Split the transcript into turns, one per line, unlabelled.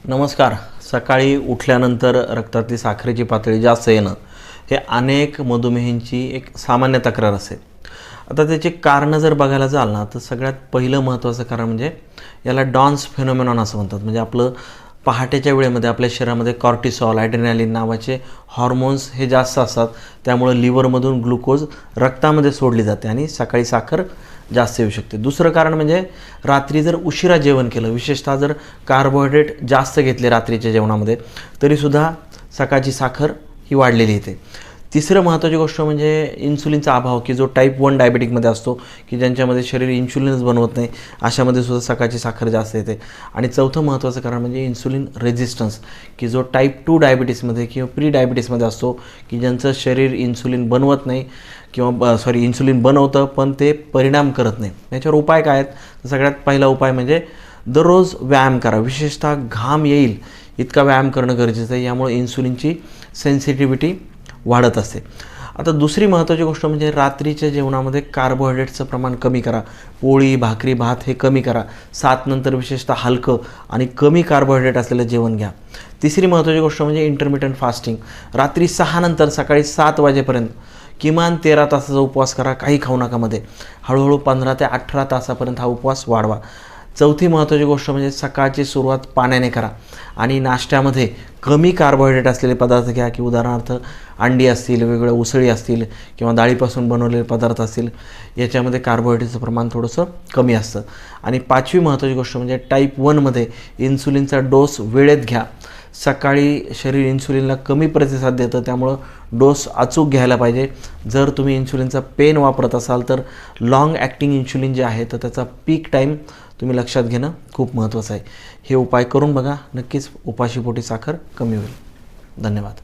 नमस्कार. सकाळी उठल्यानंतर रक्तातली साखरेची पातळी जास्त येणं हे अनेक मधुमेहींची एक सामान्य तक्रार असते. आता त्याची कारणं जर बघायला जाल ना तर सगळ्यात पहिलं महत्त्वाचं कारण म्हणजे याला डॉन्स फेनोमेनॉन असं म्हणतात. म्हणजे आपलं पहाटेच्या वेळेमध्ये आपल्या शरीरामध्ये कॉर्टिसॉल, ॲड्रेनालिन नावाचे हॉर्मोन्स हे जास्त असतात. त्यामुळे लिव्हरमधून ग्लुकोज रक्तामध्ये सोडली जाते आणि सकाळी साखर जास्त येऊ शकते. दुसरं कारण म्हणजे रात्री जर उशिरा जेवण केलं, विशेषतः जर कार्बोहायड्रेट जास्त घेतले रात्रीच्या जेवणामध्ये, तरीसुद्धा सकाळची साखर ही वाढलेली येते. तिसरं महत्त्वाची गोष्ट म्हणजे इन्सुलिनचा अभाव, की जो टाईप 1 डायबेटिकमध्ये असतो, की ज्यांच्यामध्ये शरीर इन्शुलिनच बनवत नाही, अशामध्ये सुद्धा सकाळची साखर जास्त येते. आणि चौथं महत्त्वाचं कारण म्हणजे इन्सुलिन रेझिस्टन्स, की जो टाईप 2 डायबिटीसमध्ये किंवा प्री डायबिटीसमध्ये असतो, की ज्यांचं शरीर इन्सुलिन बनवत नाही किंवा इन्सुलिन बनवतं पण ते परिणाम करत नाही. याच्यावर उपाय काय आहेत? तर सगळ्यात पहिला उपाय म्हणजे दररोज व्यायाम करा. विशेषतः घाम येईल इतका व्यायाम करणं गरजेचं आहे. यामुळे इन्सुलिनची सेन्सिटिव्हिटी वाढत असते. आता दुसरी महत्त्वाची गोष्ट म्हणजे रात्रीच्या जेवणामध्ये कार्बोहायड्रेटचं प्रमाण कमी करा. पोळी, भाकरी, भात हे कमी करा. 7 नंतर विशेषतः हलकं आणि कमी कार्बोहायड्रेट असलेलं जेवण घ्या. तिसरी महत्त्वाची गोष्ट म्हणजे इंटरमिटंट फास्टिंग. रात्री 6 नंतर सकाळी 7 वाजेपर्यंत किमान 13 तासाचा उपवास करा. काही खाऊ नका मध्ये. हळूहळू 15 ते 18 तासापर्यंत हा उपवास वाढवा. चौथी महत्त्वाची गोष्ट म्हणजे सकाळची सुरुवात पाण्याने करा आणि नाश्त्यामध्ये कमी कार्बोहायड्रेट असलेले पदार्थ घ्या, की उदाहरणार्थ अंडी असतील, वेगवेगळ्या उसळी असतील किंवा डाळीपासून बनवलेले पदार्थ असतील. याच्यामध्ये कार्बोहायड्रेटचं प्रमाण थोडंसं कमी असतं. आणि पाचवी महत्त्वाची गोष्ट म्हणजे टाईप 1मध्ये इन्सुलिनचा डोस वेळेत घ्या. सकाळी शरीर इन्सुलिनला कमी प्रतिसाद देतं, त्यामुळं डोस अचूक घ्यायला पाहिजे. जर तुम्ही इन्सुलिनचा पेन वापरत असाल तर लॉंग ॲक्टिंग इन्सुलिन जे आहे तर त्याचा पीक टाईम तुम्ही लक्षात घेणं खूप महत्त्वाचं आहे. हे उपाय करून बघा. नक्कीच उपाशीपोटी साखर कमी होईल. धन्यवाद.